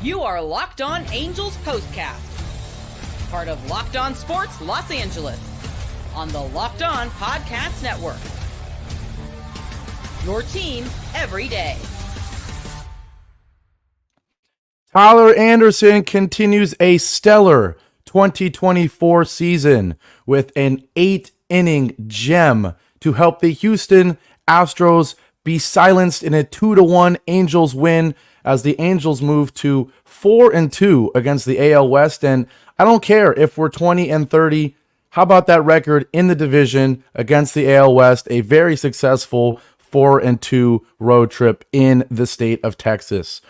You are Locked On Angels Postcast, part of Locked On Sports Los Angeles, on the Locked On Podcast Network. Your team every day. Tyler Anderson continues a stellar 2024 season with an 8-inning gem to help the Houston Astros be silenced in a 2-1 Angels win as the Angels move to 4-2 against the AL West. And I don't care if we're 20-30. How about that record in the division against the AL West? A very successful 4-2 road trip in the state of Texas.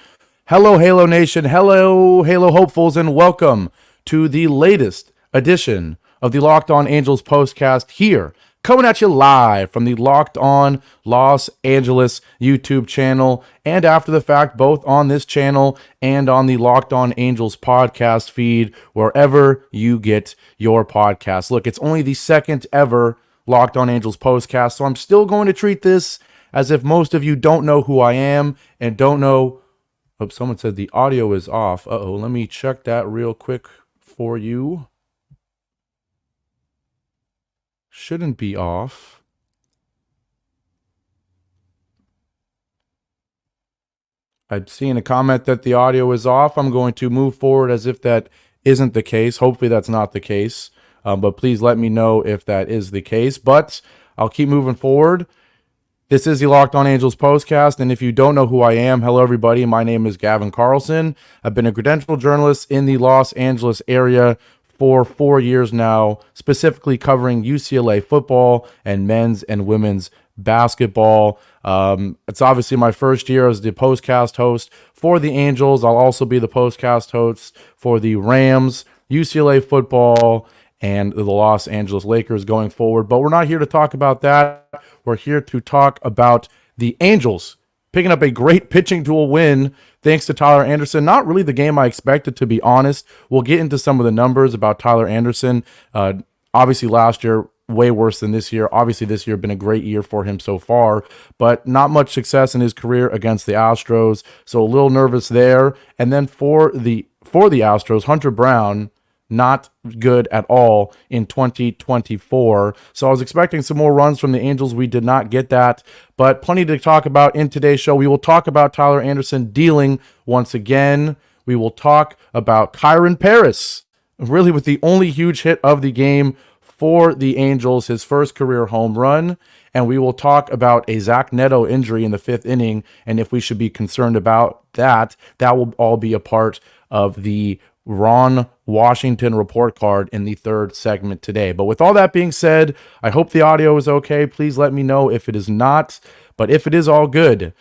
Hello, Halo Nation. Hello, Halo hopefuls, and welcome to the latest edition of the Locked On Angels Postcast here, coming at you live from the Locked On Los Angeles YouTube channel, and after the fact, both on this channel and on the Locked On Angels podcast feed, wherever you get your podcasts. Look, it's only the second ever Locked On Angels Postcast, so I'm still going to treat this as if most of you don't know who I am and don't know. Oh, someone said the audio is off. Uh-oh, let me check that real quick for you. Shouldn't be off. I'm seeing a comment that the audio is off. I'm going to move forward as if that isn't the case. Hopefully that's not the case. But please let me know if that is the case. But I'll keep moving forward. This is the Locked On Angels Postcast, and if you don't know who I am, hello everybody, my name is Gavin Carlson. I've been a credentialed journalist in the Los Angeles area for 4 years now, specifically covering UCLA football and men's and women's basketball. It's obviously my first year as the postcast host for the Angels. I'll also be the postcast host for the Rams, UCLA football, and the Los Angeles Lakers going forward. But we're not here to talk about that. We're here to talk about the Angels picking up a great pitching duel win thanks to Tyler Anderson. Not really the game I expected, to be honest. We'll get into some of the numbers about Tyler Anderson. Obviously last year, way worse than this year. Obviously this year been a great year for him so far, but not much success in his career against the Astros. So a little nervous there. And then for the Astros, Hunter Brown, not good at all in 2024. So I was expecting some more runs from the Angels. We did not get that, but plenty to talk about in today's show. We will talk about Tyler Anderson dealing once again. We will talk about Kyren Paris, really with the only huge hit of the game for the Angels, his first career home run. And we will talk about a Zach Neto injury in the 5th inning, and if we should be concerned about that. That will all be a part of the Ron Washington report card in the 3rd segment today. But with all that being said, I hope the audio is okay. Please let me know if it is not. But if it is, all good.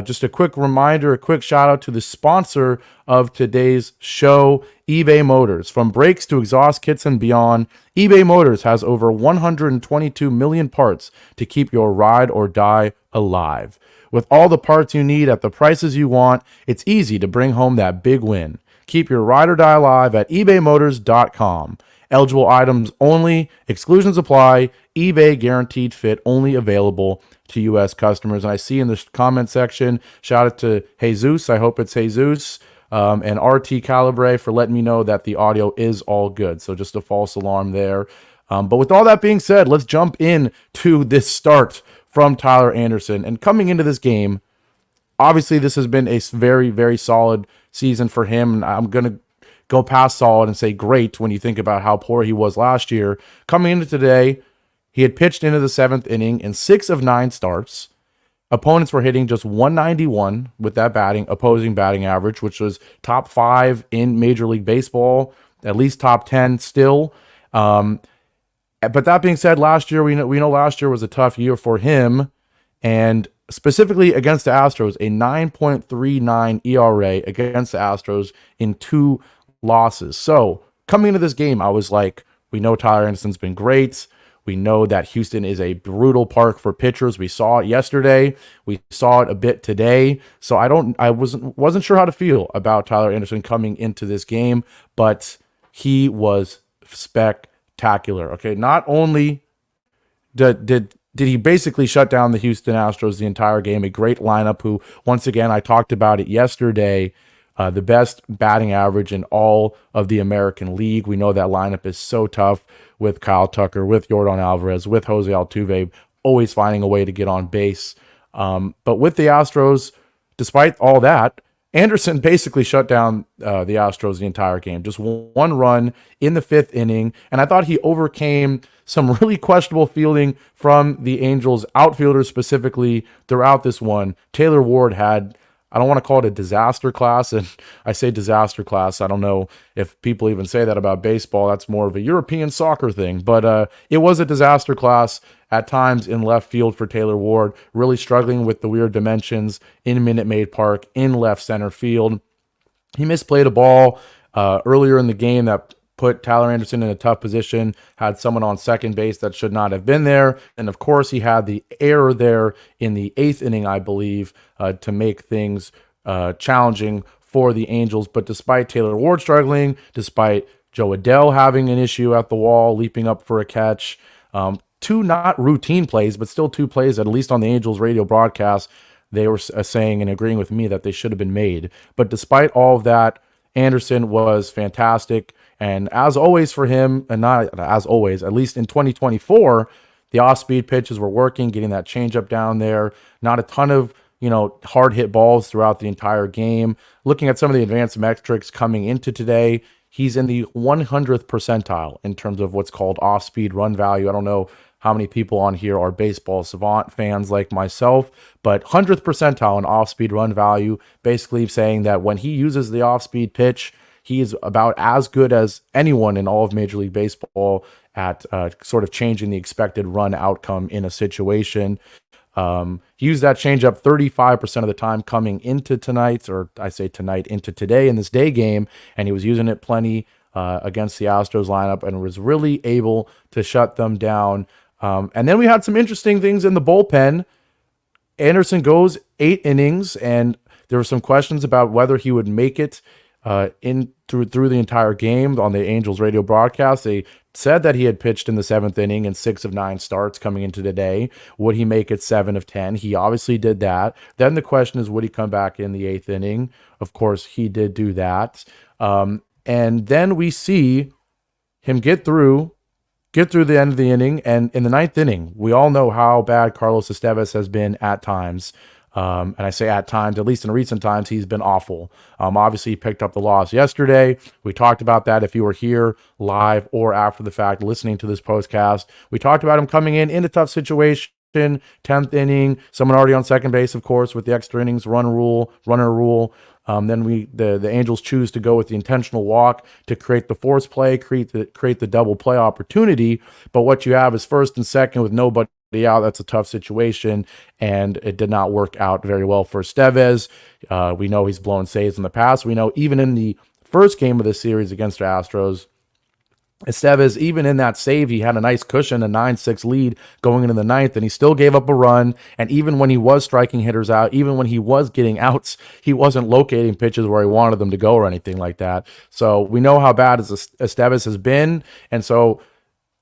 Just a quick reminder, a quick shout out to the sponsor of today's show, eBay Motors. From brakes to exhaust kits and beyond, eBay Motors has over 122 million parts to keep your ride or die alive. With all the parts you need at the prices you want, it's easy to bring home that big win. Keep your ride or die alive at ebaymotors.com. Eligible items only. Exclusions apply. eBay guaranteed fit only available to U.S. customers. And I see in the comment section, shout out to Jesus. I hope it's Jesus. And RT Calibre for letting me know that the audio is all good. So just a false alarm there. But with all that being said, let's jump in to this start from Tyler Anderson. And coming into this game, obviously this has been a very, very solid season for him. And I'm going to go past solid and say great when you think about how poor he was last year. Coming into today, he had pitched into the 7th inning in 6 of 9 starts. Opponents were hitting just 191 with that opposing batting average, which was top 5 in Major League Baseball, at least top 10 still. But that being said, last year, we know last year was a tough year for him, and specifically against the Astros, a 9.39 ERA against the Astros in 2 losses. So coming into this game, I was like, we know Tyler Anderson's been great. We know that Houston is a brutal park for pitchers. We saw it yesterday. We saw it a bit today. So I wasn't sure how to feel about Tyler Anderson coming into this game, but he was spectacular. Okay, not only did he basically shut down the Houston Astros the entire game, a great lineup who, once again, I talked about it yesterday. the best batting average in all of the American League. We know that lineup is so tough with Kyle Tucker, with Yordan Alvarez, with Jose Altuve, always finding a way to get on base. But with the Astros, despite all that, Anderson basically shut down the Astros the entire game. Just one run in the 5th inning, and I thought he overcame some really questionable fielding from the Angels outfielders specifically throughout this one. Taylor Ward had, I don't want to call it a disaster class, and I say disaster class. I don't know if people even say that about baseball. That's more of a European soccer thing, but it was a disaster class at times in left field for Taylor Ward, really struggling with the weird dimensions in Minute Maid Park in left center field. He misplayed a ball earlier in the game that put Tyler Anderson in a tough position, had someone on second base that should not have been there. And of course, he had the error there in the 8th inning, I believe, to make things challenging for the Angels. But despite Taylor Ward struggling, despite Joe Adell having an issue at the wall, leaping up for a catch, 2 not routine plays, but still 2 plays, at least on the Angels radio broadcast, they were saying and agreeing with me that they should have been made. But despite all of that, Anderson was fantastic. And as always for him, and not as always, at least in 2024, the off-speed pitches were working, getting that changeup down there. Not a ton of, hard hit balls throughout the entire game. Looking at some of the advanced metrics coming into today, he's in the 100th percentile in terms of what's called off-speed run value. I don't know how many people on here are baseball savant fans like myself, but 100th percentile in off-speed run value, basically saying that when he uses the off-speed pitch, he is about as good as anyone in all of Major League Baseball at sort of changing the expected run outcome in a situation. He used that changeup 35% of the time coming into tonight, or I say tonight, into today in this day game, and he was using it plenty against the Astros lineup and was really able to shut them down. And then we had some interesting things in the bullpen. Anderson goes 8 innings, and there were some questions about whether he would make it through the entire game on the Angels radio broadcast. They said that he had pitched in the 7th inning in 6 of 9 starts coming into today. Would he make it 7 of 10? He obviously did that. Then the question is, would he come back in the 8th inning? Of course, he did do that. And then we see him get through the end of the inning. And in the 9th inning, we all know how bad Carlos Estevez has been at times. And I say at times, at least in recent times, he's been awful. Obviously, he picked up the loss yesterday. We talked about that if you were here live or after the fact listening to this postcast. We talked about him coming in a tough situation, 10th inning, someone already on second base, of course, with the extra innings runner rule. Then the Angels choose to go with the intentional walk to create the force play, create the double play opportunity. But what you have is first and second with nobody out. That's a tough situation, and it did not work out very well for Estevez. We know he's blown saves in the past. We know even in the first game of the series against the Astros, Estevez, even in that save, he had a nice cushion, a 9-6 lead going into the 9th, and he still gave up a run. And even when he was striking hitters out, even when he was getting outs, he wasn't locating pitches where he wanted them to go or anything like that. So we know how bad Estevez has been. And so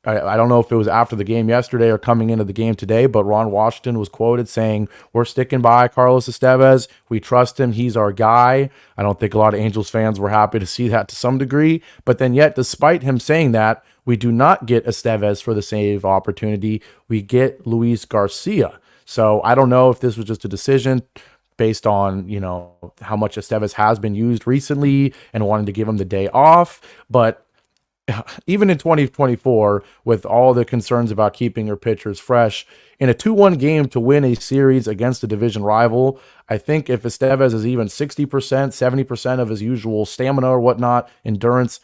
I don't know if it was after the game yesterday or coming into the game today, but Ron Washington was quoted saying, "We're sticking by Carlos Estevez. We trust him. He's our guy." I don't think a lot of Angels fans were happy to see that to some degree. But then yet, despite him saying that, we do not get Estevez for the save opportunity. We get Luis Garcia. So I don't know if this was just a decision based on, how much Estevez has been used recently and wanting to give him the day off. But even in 2024, with all the concerns about keeping your pitchers fresh, in a 2-1 game to win a series against a division rival, I think if Estevez is even 60%, 70% of his usual stamina or whatnot, endurance,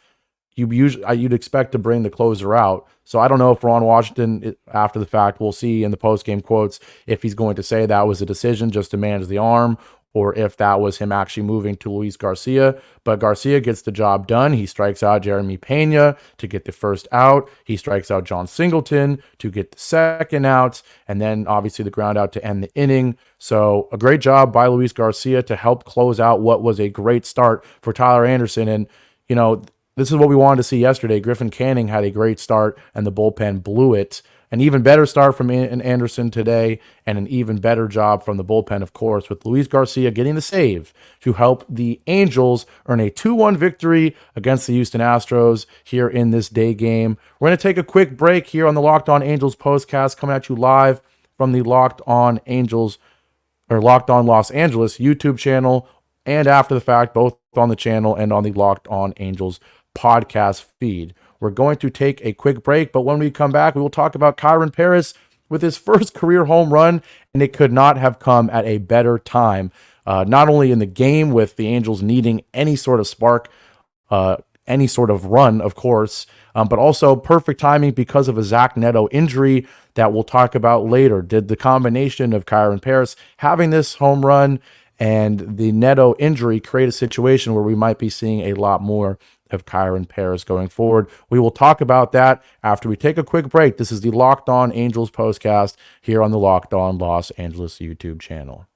you'd expect to bring the closer out. So I don't know if Ron Washington, after the fact, we'll see in the post-game quotes, if he's going to say that was a decision just to manage the arm, or if that was him actually moving to Luis Garcia. But Garcia gets the job done. He strikes out Jeremy Pena to get the first out. He strikes out John Singleton to get the second out. And then obviously the ground out to end the inning. So a great job by Luis Garcia to help close out what was a great start for Tyler Anderson. And, this is what we wanted to see yesterday. Griffin Canning had a great start and the bullpen blew it. An even better start from Anderson today, and an even better job from the bullpen, of course, with Luis Garcia getting the save to help the Angels earn a 2-1 victory against the Houston Astros here in this day game. We're going to take a quick break here on the Locked On Angels Postcast, coming at you live from the Locked On Angels or Locked On Los Angeles YouTube channel, and after the fact, both on the channel and on the Locked On Angels podcast feed. We're going to take a quick break, but when we come back, we will talk about Kyren Paris with his first career home run, and it could not have come at a better time. Not only in the game with the Angels needing any sort of spark, any sort of run, of course, but also perfect timing because of a Zach Neto injury that we'll talk about later. Did the combination of Kyren Paris having this home run and the Neto injury create a situation where we might be seeing a lot more of Kyren Paris going forward? We will talk about that after we take a quick break. This is the Locked On Angels Postcast here on the Locked On Los Angeles YouTube channel.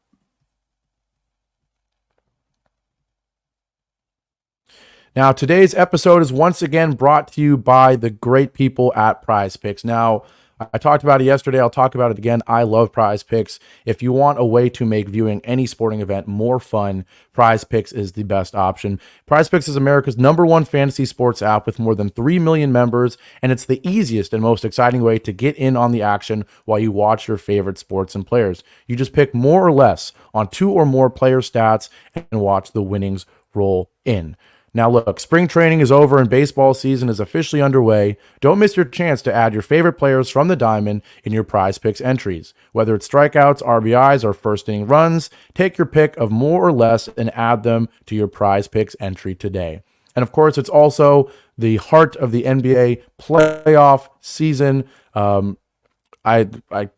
Now, today's episode is once again brought to you by the great people at Prize Picks. Now, I talked about it yesterday. I'll talk about it again. I love Prize Picks. If you want a way to make viewing any sporting event more fun, Prize Picks is the best option. Prize Picks is America's #1 fantasy sports app with more than 3 million members, and it's the easiest and most exciting way to get in on the action while you watch your favorite sports and players. You just pick more or less on 2 or more player stats and watch the winnings roll in. Now look, spring training is over and baseball season is officially underway. Don't miss your chance to add your favorite players from the diamond in your Prize Picks entries. Whether it's strikeouts, RBIs, or first inning runs, take your pick of more or less and add them to your Prize Picks entry today. And of course, it's also the heart of the NBA playoff season. I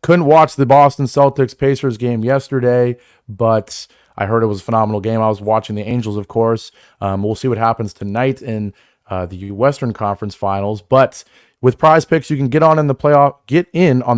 couldn't watch the Boston Celtics Pacers game yesterday, but I heard it was a phenomenal game. I was watching the Angels, of course. We'll see what happens tonight in the Western Conference Finals. But with Prize Picks, you can get in on the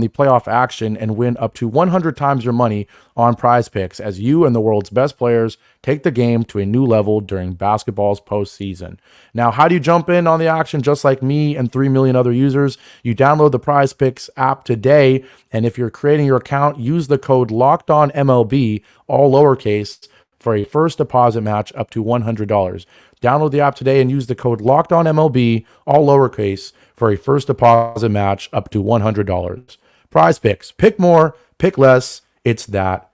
playoff action and win up to 100 times your money on Prize Picks as you and the world's best players take the game to a new level during basketball's postseason. Now, how do you jump in on the action just like me and 3 million other users? You download the Prize Picks app today, and if you're creating your account, use the code LOCKEDONMLB, all lowercase, for a first deposit match up to $100. Download the app today and use the code LOCKEDONMLB, all lowercase, for a first deposit match up to $100. Prize Picks. Pick more, pick less. It's that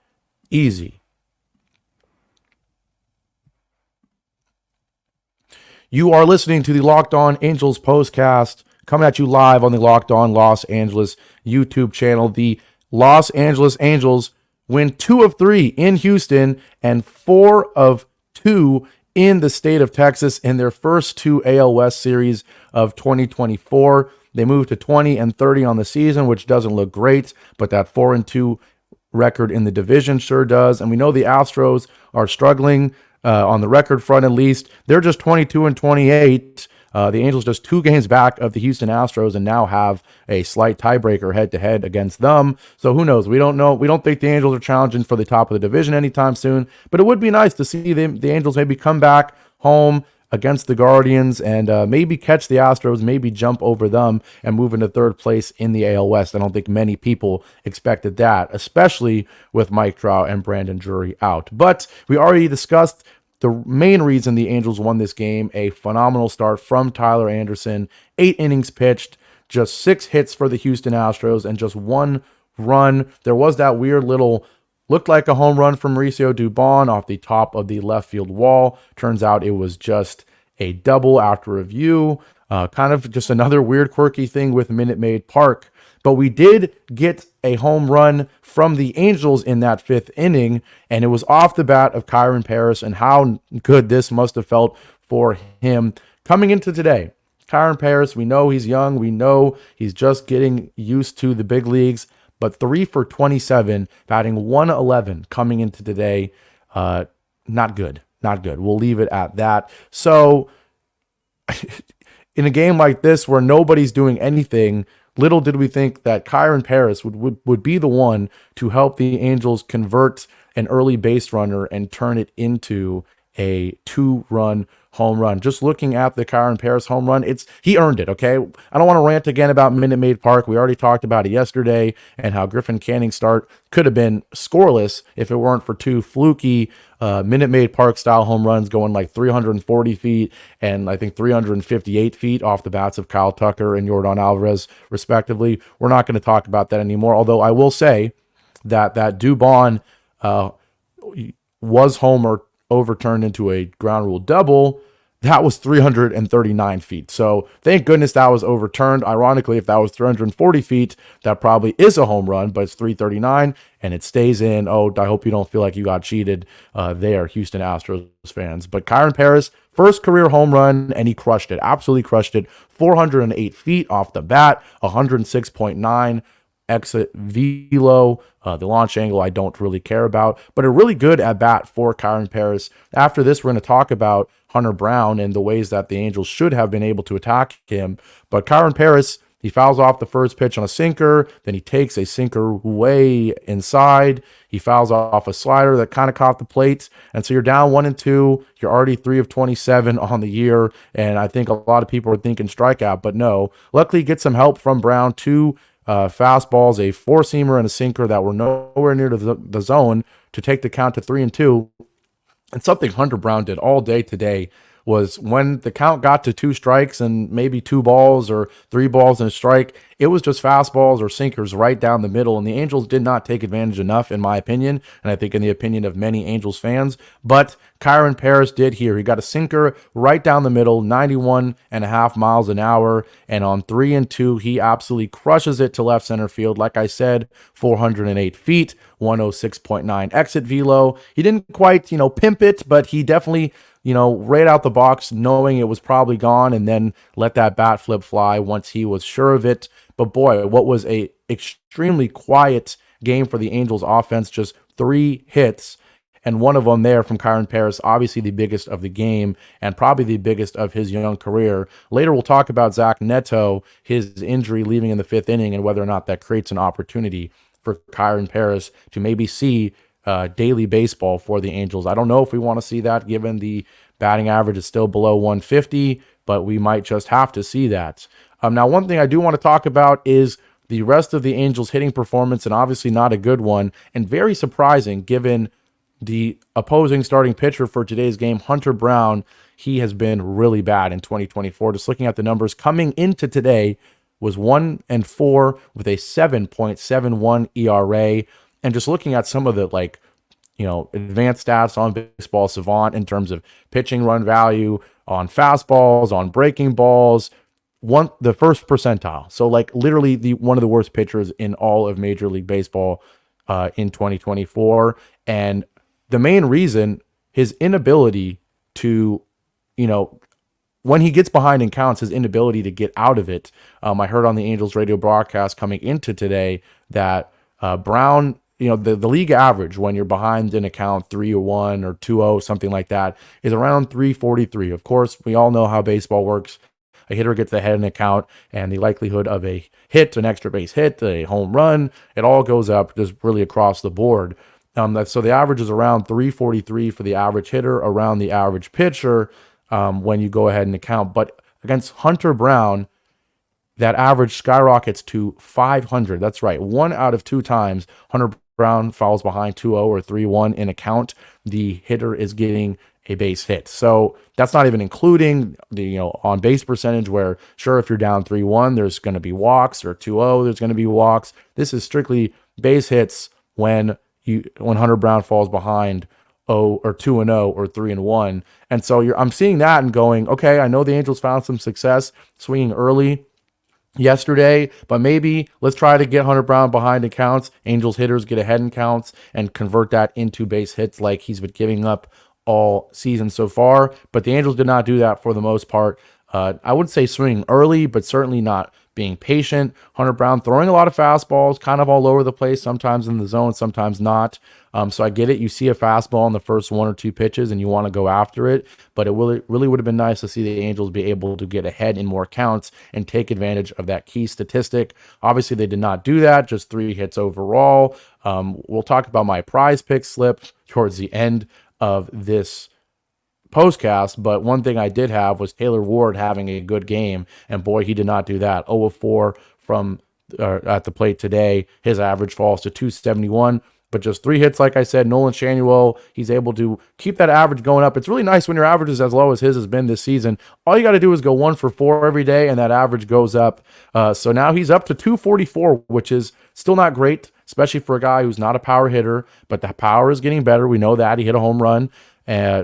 easy. You are listening to the Locked On Angels Postcast, coming at you live on the Locked On Los Angeles YouTube channel. The Los Angeles Angels win 2 of 3 in Houston and 4 of 2 in the state of Texas in their first 2 AL West series of 2024. They moved to 20-30 on the season, which doesn't look great, but that 4-2 record in the division sure does. And we know the Astros are struggling on the record front, at least. They're just 22-28. The Angels just 2 games back of the Houston Astros and now have a slight tiebreaker head-to-head against them. So who knows? We don't know. We don't think the Angels are challenging for the top of the division anytime soon, but it would be nice to see the Angels maybe come back home against the Guardians and maybe catch the Astros, maybe jump over them and move into 3rd place in the AL West. I don't think many people expected that, especially with Mike Trout and Brandon Drury out. But we already discussed the main reason the Angels won this game: a phenomenal start from Tyler Anderson, 8 innings pitched, just 6 hits for the Houston Astros, and just 1 run. There was that weird little, looked like a home run from Mauricio Dubon off the top of the left field wall. Turns out it was just a double after review. Kind of just another weird, quirky thing with Minute Maid Park. But we did get a home run from the Angels in that 5th inning, and it was off the bat of Kyren Paris, and how good this must have felt for him coming into today. Kyren Paris, we know he's young. We know he's just getting used to the big leagues, but 3 for 27, batting 111 coming into today. Not good. Not good. We'll leave it at that. So in a game like this where nobody's doing anything, little did we think that Kyren Paris would be the one to help the Angels convert an early base runner and turn it into a 2-run home run. Just looking at the Kyren Paris home run, he earned it, okay? I don't want to rant again about Minute Maid Park. We already talked about it yesterday and how Griffin Canning's start could have been scoreless if it weren't for two fluky Minute Maid Park style home runs going like 340 feet and I think 358 feet off the bats of Kyle Tucker and Yordan Alvarez, respectively. We're not going to talk about that anymore, although I will say that Dubon was homer overturned into a ground rule double. That was 339 feet. So thank goodness that was overturned. Ironically, if that was 340 feet, that probably is a home run, but it's 339 and it stays in. Oh, I hope you don't feel like you got cheated there, Houston Astros fans. But Kyren Paris, first career home run, and he crushed it. Absolutely crushed it. 408 feet off the bat, 106.9 exit velo. The launch angle I don't really care about, but a really good at bat for Kyren Paris. After this, we're going to talk about Hunter Brown and the ways that the Angels should have been able to attack him. But Kyren Paris, he fouls off the first pitch on a sinker, then he takes a sinker way inside. He fouls off a slider that kind of caught the plate. And so you're down 1-2. You're already 3 of 27 on the year. And I think a lot of people are thinking strikeout, but no. Luckily, get some help from Brown. Two fastballs, a four-seamer, and a sinker that were nowhere near the zone to take the count to 3-2. And something Hunter Brown did all day today was when the count got to 2 strikes and maybe 2 balls or 3 balls and a strike, it was just fastballs or sinkers right down the middle. And the Angels did not take advantage enough, in my opinion, and I think in the opinion of many Angels fans. But Kyren Paris did here. He got a sinker right down the middle, 91.5 miles an hour. And on 3-2, he absolutely crushes it to left center field. Like I said, 408 feet, 106.9 exit velo. He didn't quite, pimp it, but he definitely, right out the box, knowing it was probably gone, and then let that bat flip fly once he was sure of it. But boy, what was a extremely quiet game for the Angels offense. Just 3 hits, and one of them there from Kyren Paris, obviously the biggest of the game and probably the biggest of his young career. Later, we'll talk about Zach Neto, his injury leaving in the 5th inning, and whether or not that creates an opportunity for Kyren Paris to maybe see daily baseball for the Angels. I don't know if we want to see that, given the batting average is still below 150, but we might just have to see that. Now, one thing I do want to talk about is the rest of the Angels' hitting performance, and obviously not a good one, and very surprising given the opposing starting pitcher for today's game, Hunter Brown. He has been really bad in 2024. Just looking at the numbers coming into today, was 1-4 with a 7.71 ERA. And just looking at some of the advanced stats on Baseball Savant in terms of pitching run value, on fastballs, on breaking balls, the first percentile. So literally one of the worst pitchers in all of Major League Baseball in 2024. And the main reason, his inability to, when he gets behind in counts, his inability to get out of it. I heard on the Angels radio broadcast coming into today that Brown, the league average when you're behind in a count 3-1 or 2-0, something like that, is around 343. Of course, we all know how baseball works. A hitter gets ahead in a count, and the likelihood of a hit, an extra base hit, a home run, it all goes up just really across the board. So the average is around 343 for the average hitter, around the average pitcher when you go ahead and account. But against Hunter Brown, that average skyrockets to 500. That's right. 1 out of 2 times Hunter Brown falls behind 2-0 or 3-1 in a count, the hitter is getting a base hit. So that's not even including the on base percentage, where sure, if you're down 3-1, there's going to be walks, or 2-0, there's going to be walks. This is strictly base hits when Hunter Brown falls behind 2-0 or 3-1. And so I'm seeing that and going, okay, I know the Angels found some success swinging early yesterday, but maybe let's try to get Hunter Brown behind in counts. Angels hitters get ahead in counts and convert that into base hits like he's been giving up all season so far. But the Angels did not do that for the most part. I wouldn't say swinging early, but certainly not being patient. Hunter Brown throwing a lot of fastballs, kind of all over the place, sometimes in the zone, sometimes not. So I get it. You see a fastball in the first 1 or 2 pitches and you want to go after it, but it really would have been nice to see the Angels be able to get ahead in more counts and take advantage of that key statistic. Obviously, they did not do that, just 3 hits overall. We'll talk about my prize pick slip towards the end of this postcast, but one thing I did have was Taylor Ward having a good game, and boy, he did not do that. 0 of 4 from at the plate today. His average falls to 271, but just 3 hits, like I said. Nolan Shanuel, he's able to keep that average going up. It's really nice when your average is as low as his has been this season. All you got to do is go 1 for 4 every day, and that average goes up. So now he's up to 244, which is still not great, especially for a guy who's not a power hitter, but the power is getting better. We know that. He hit a home run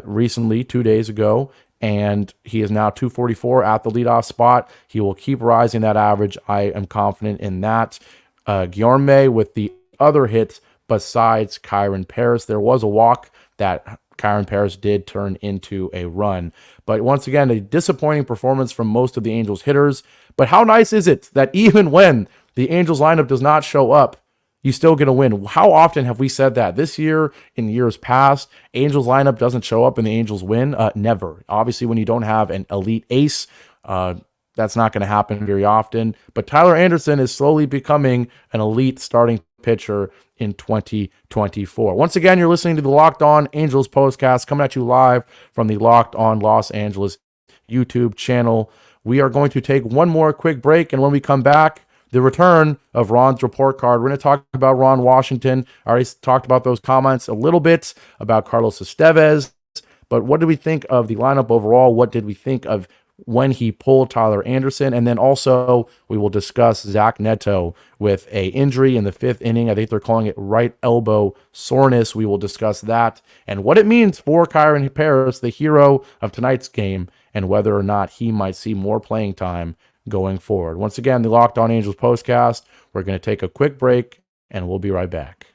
recently, 2 days ago, and he is now 244 at the leadoff spot. He will keep rising that average. I am confident in that. Guillorme with the other hits besides Kyren Paris. There was a walk that Kyren Paris did turn into a run. But once again, a disappointing performance from most of the Angels hitters. But how nice is it that even when the Angels lineup does not show up, you still get a win? How often have we said that? This year, in years past, Angels lineup doesn't show up and the Angels win? Never. Obviously, when you don't have an elite ace, that's not going to happen very often. But Tyler Anderson is slowly becoming an elite starting pitcher in 2024. Once again, you're listening to the Locked On Angels Postcast, coming at you live from the Locked On Los Angeles YouTube channel. We are going to take one more quick break, and when we come back, the return of Ron's report card. We're going to talk about Ron Washington. I already talked about those comments a little bit about Carlos Estevez, but what did we think of the lineup overall? What did we think of when he pulled Tyler Anderson? And then also we will discuss Zach Neto with a injury in the 5th inning. I think they're calling it right elbow soreness. We will discuss that and what it means for Kyren Paris, the hero of tonight's game, and whether or not he might see more playing time going forward. Once again, the Locked On Angels Postcast. We're going to take a quick break, and we'll be right back.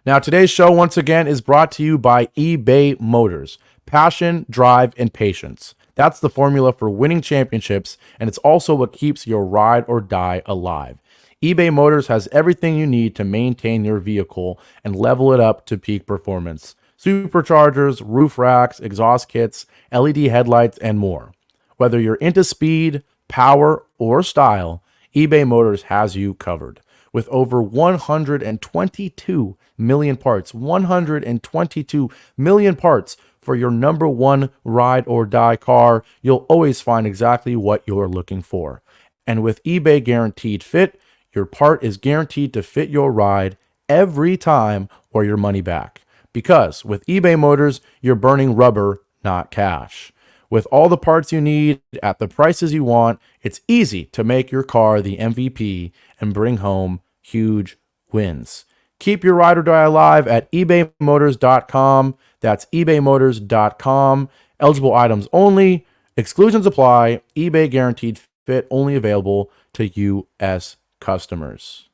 Now, today's show, once again, is brought to you by eBay Motors. Passion, drive, and patience. That's the formula for winning championships, and it's also what keeps your ride or die alive. eBay Motors has everything you need to maintain your vehicle and level it up to peak performance. Superchargers, roof racks, exhaust kits, LED headlights, and more. Whether you're into speed, power, or style, eBay Motors has you covered. With over 122 million parts, 122 million parts for your number one ride or die car, you'll always find exactly what you're looking for. And with eBay Guaranteed Fit, your part is guaranteed to fit your ride every time or your money back. Because with eBay Motors, you're burning rubber, not cash. With all the parts you need at the prices you want, it's easy to make your car the MVP and bring home huge wins. Keep your ride or die alive at ebaymotors.com. That's ebaymotors.com. Eligible items only. Exclusions apply. eBay Guaranteed Fit only available to U.S. customers.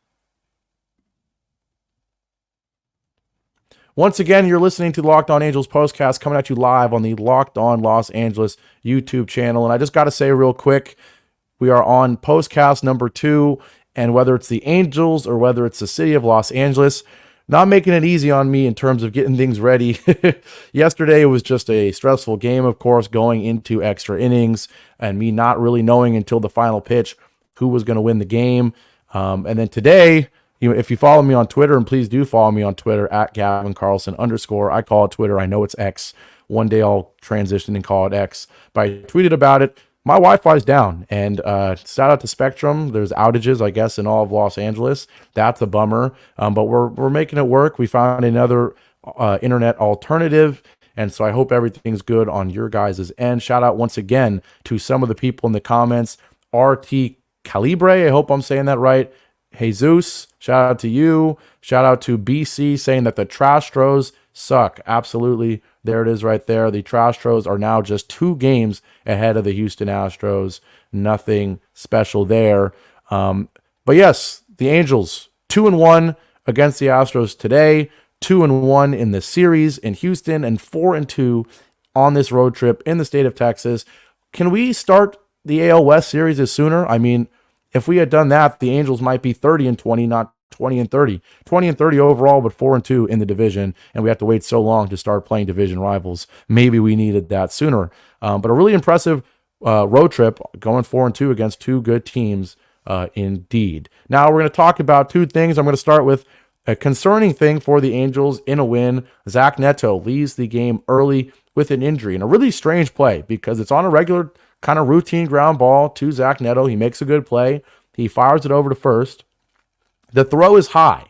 Once again, you're listening to the Locked On Angels Postcast, coming at you live on the Locked On Los Angeles YouTube channel. And I just got to say real quick, we are on postcast number 2, and whether it's the Angels or whether it's the city of Los Angeles, not making it easy on me in terms of getting things ready. Yesterday was just a stressful game, of course, going into extra innings and me not really knowing until the final pitch who was going to win the game. And then today, if you follow me on Twitter, and please do follow me on Twitter at Gavin Carlson _ I call it Twitter. I know it's X. One day I'll transition and call it X. But I tweeted about it. My Wi-Fi's down, and shout out to Spectrum. There's outages, I guess, in all of Los Angeles. That's a bummer, but we're making it work. We found another internet alternative, and so I hope everything's good on your guys' end. Shout out once again to some of the people in the comments. RT Calibre, I hope I'm saying that right. Jesus, shout out to you. Shout out to BC saying that the Astros suck. Absolutely. There it is right there. The Astros are now just 2 games ahead of the Houston Astros. Nothing special there. But yes, the Angels 2-1 against the Astros today. 2-1 in the series in Houston, and 4-2 on this road trip in the state of Texas. Can we start the AL West series sooner? I mean, if we had done that, the Angels might be 30-20, not 20-30. 20-30 overall, but 4-2 in the division, and we have to wait so long to start playing division rivals. Maybe we needed that sooner. But a really impressive road trip, going 4-2 against 2 good teams indeed. Now we're going to talk about 2 things. I'm going to start with a concerning thing for the Angels in a win. Zach Neto leaves the game early with an injury, and a really strange play because it's on a regular kind of routine ground ball to Zach Neto. He makes a good play. He fires it over to first. The throw is high,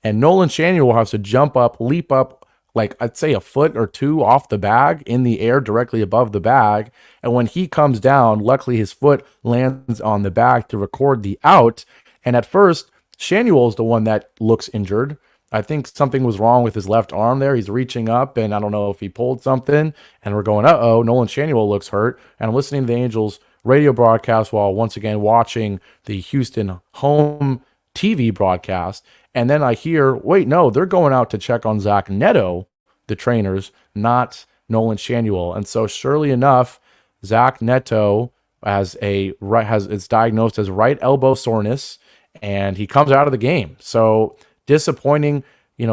and Nolan Schanuel has to jump up, leap up, like I'd say a foot or two off the bag in the air directly above the bag. And when he comes down, luckily his foot lands on the bag to record the out. And at first, Schanuel is the one that looks injured. I think something was wrong with his left arm there. He's reaching up, and I don't know if he pulled something. And we're going, uh-oh, Nolan Schanuel looks hurt. And I'm listening to the Angels radio broadcast while once again watching the Houston home TV broadcast. And then I hear, wait, no, they're going out to check on Zach Neto, the trainers, not Nolan Schanuel. And so surely enough, Zach Neto is diagnosed as right elbow soreness, and he comes out of the game. So disappointing.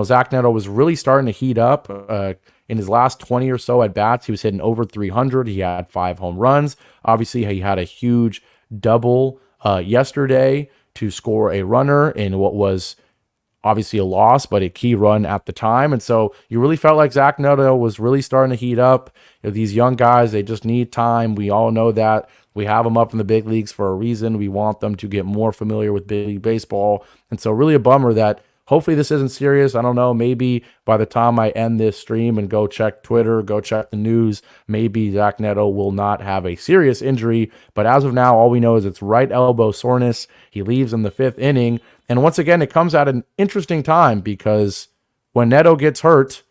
Zach Neto was really starting to heat up. In his last 20 or so at bats, he was hitting over 300. He had 5 home runs. Obviously, he had a huge double yesterday to score a runner in what was obviously a loss, but a key run at the time. And so you really felt like Zach Neto was really starting to heat up. These young guys, they just need time. We all know that. We have them up in the big leagues for a reason. We want them to get more familiar with big league baseball. And so really a bummer that hopefully this isn't serious. I don't know. Maybe by the time I end this stream and go check Twitter, go check the news, maybe Zach Neto will not have a serious injury. But as of now, all we know is it's right elbow soreness. He leaves in the 5th inning. And once again, it comes at an interesting time because when Neto gets hurt,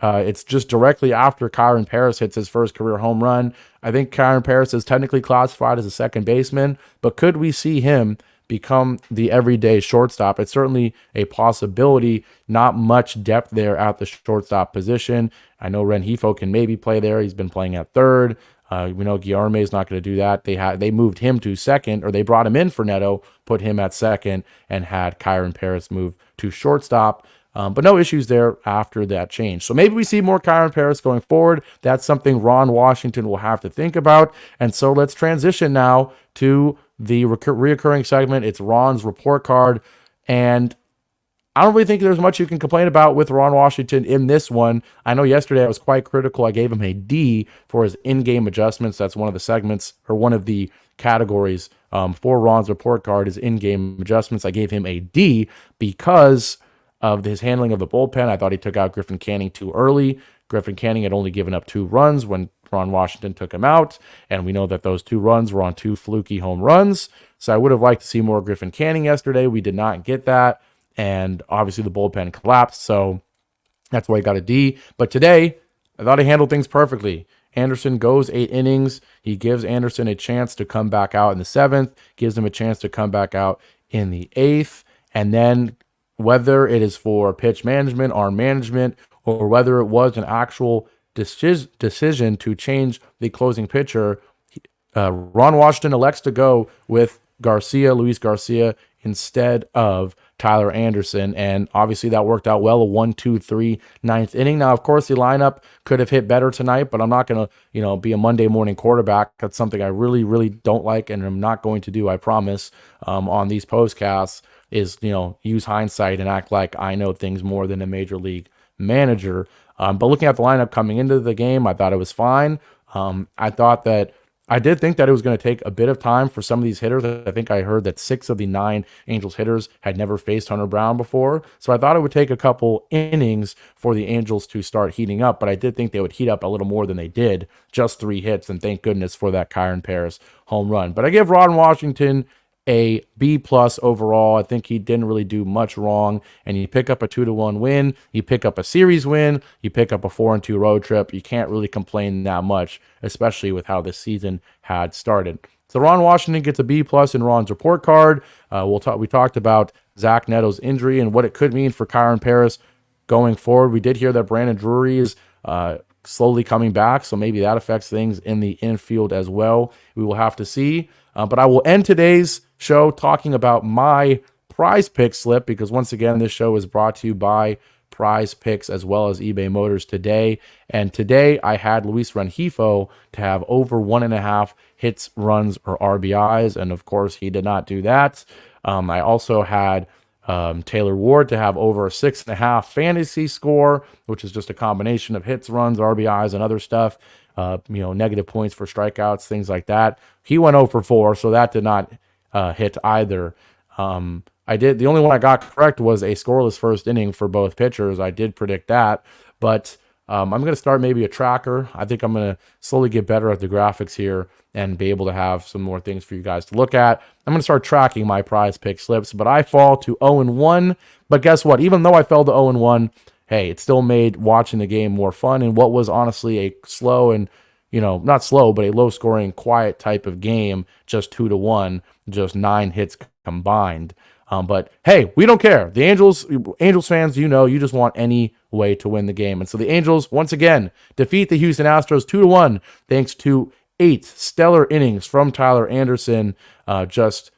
it's just directly after Kyren Paris hits his first career home run. I think Kyren Paris is technically classified as a second baseman, but could we see him become the everyday shortstop? It's certainly a possibility. Not much depth there at the shortstop position. I know Renjifo can maybe play there. He's been playing at third. We know Guillermo is not going to do that. They moved him to second, or they brought him in for Neto, put him at second, and had Kyren Paris move to shortstop. But no issues there after that change. So maybe we see more Kyren Paris going forward. That's something Ron Washington will have to think about. And so let's transition now to the reoccurring segment. It's Ron's report card. And I don't really think there's much you can complain about with Ron Washington in this one. I know yesterday I was quite critical. I gave him a D for his in-game adjustments. That's one of the segments, or one of the categories for Ron's report card is in-game adjustments. I gave him a D because of his handling of the bullpen. I thought he took out Griffin Canning too early. Griffin Canning had only given up 2 runs when Ron Washington took him out, and we know that those 2 runs were on 2 fluky home runs. So I would have liked to see more Griffin Canning yesterday. We did not get that. And obviously the bullpen collapsed, so that's why he got a D. But today, I thought he handled things perfectly. Anderson goes 8 innings. He gives Anderson a chance to come back out in the 7th, gives him a chance to come back out in the 8th. And then whether it is for pitch management, arm management, or whether it was an actual decision to change the closing pitcher, Ron Washington elects to go with Luis Garcia, instead of Tyler Anderson. And obviously that worked out well, a 1-2-3 ninth inning. Now, of course, the lineup could have hit better tonight, but I'm not going to, be a Monday morning quarterback. That's something I really, really don't like, and I'm not going to do, I promise, on these postcasts, is, use hindsight and act like I know things more than a major league manager. But looking at the lineup coming into the game, I thought it was fine. I did think that it was going to take a bit of time for some of these hitters. I think I heard that 6 of the 9 Angels hitters had never faced Hunter Brown before. So I thought it would take a couple innings for the Angels to start heating up, but I did think they would heat up a little more than they did. Just 3 hits, and thank goodness for that Kyren Paris home run. But I give Ron Washington a B+ overall. I think he didn't really do much wrong. And you pick up a 2-1 win, you pick up a series win, you pick up a 4-2 road trip. You can't really complain that much, especially with how this season had started. So Ron Washington gets a B+ in Ron's report card. We talked about Zach Neto's injury and what it could mean for Kyren Paris going forward. We did hear that Brandon Drury is slowly coming back, so maybe that affects things in the infield as well. We will have to see. But I will end today's show talking about my prize pick slip, because once again, this show is brought to you by Prize Picks as well as eBay Motors today. And today I had Luis Renjifo to have over 1.5 hits, runs, or RBIs. And of course, he did not do that. I also had Taylor Ward to have over a 6.5 fantasy score, which is just a combination of hits, runs, RBIs, and other stuff. Negative points for strikeouts, things like that. He went 0 for 4, so that did not hit either. The only one I got correct was a scoreless first inning for both pitchers. I did predict that, but I'm going to start maybe a tracker. I think I'm going to slowly get better at the graphics here and be able to have some more things for you guys to look at. I'm going to start tracking my prize pick slips, but I fall to 0-1. But guess what? Even though I fell to 0-1, hey, it still made watching the game more fun in what was honestly a slow and, not slow, but a low-scoring, quiet type of game, just 2-1, just 9 hits combined. But hey, we don't care. The Angels fans, you just want any way to win the game. And so the Angels, once again, defeat the Houston Astros 2-1, thanks to 8 stellar innings from Tyler Anderson, just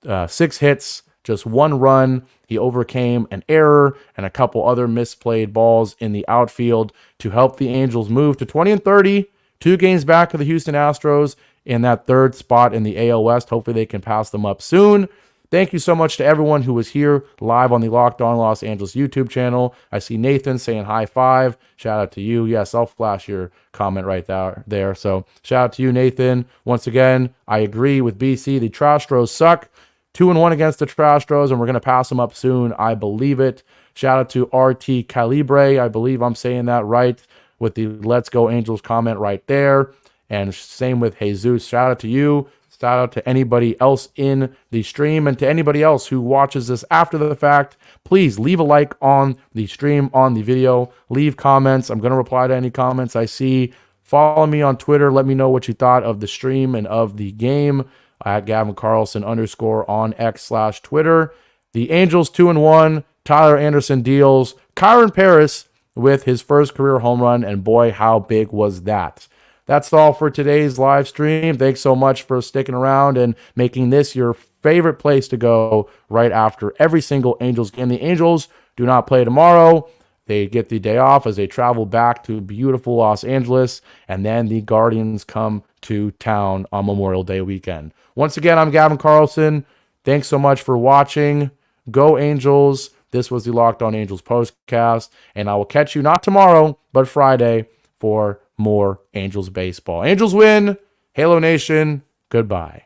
6 hits, just 1 run. He overcame an error and a couple other misplayed balls in the outfield to help the Angels move to 20-30, 2 games back of the Houston Astros in that 3rd spot in the AL West. Hopefully they can pass them up soon. Thank you so much to everyone who was here live on the Locked On Los Angeles YouTube channel. I see Nathan saying high five. Shout out to you. Yes, I'll flash your comment right there. So shout out to you, Nathan. Once again, I agree with BC. The Trastros suck. 2-1 against the Trastros, and we're going to pass them up soon. I believe it. Shout out to RT Calibre. I believe I'm saying that right with the Let's Go Angels comment right there. And same with Jesus. Shout out to you. Shout out to anybody else in the stream, and to anybody else who watches this after the fact. Please leave a like on the stream, on the video. Leave comments. I'm going to reply to any comments I see. Follow me on Twitter. Let me know what you thought of the stream and of the game at Gavin Carlson _ on X/Twitter. The Angels 2-1. Tyler Anderson deals Kyren Paris with his first career home run, and boy, how big was that? That's all for today's live stream. Thanks so much for sticking around and making this your favorite place to go right after every single Angels game. The Angels do not play tomorrow. They get the day off as they travel back to beautiful Los Angeles, and then the Guardians come to town on Memorial Day weekend. Once again, I'm Gavin Carlson. Thanks so much for watching. Go Angels. This was the Locked On Angels Postcast, and I will catch you not tomorrow, but Friday for more Angels baseball. Angels win. Halo Nation, goodbye.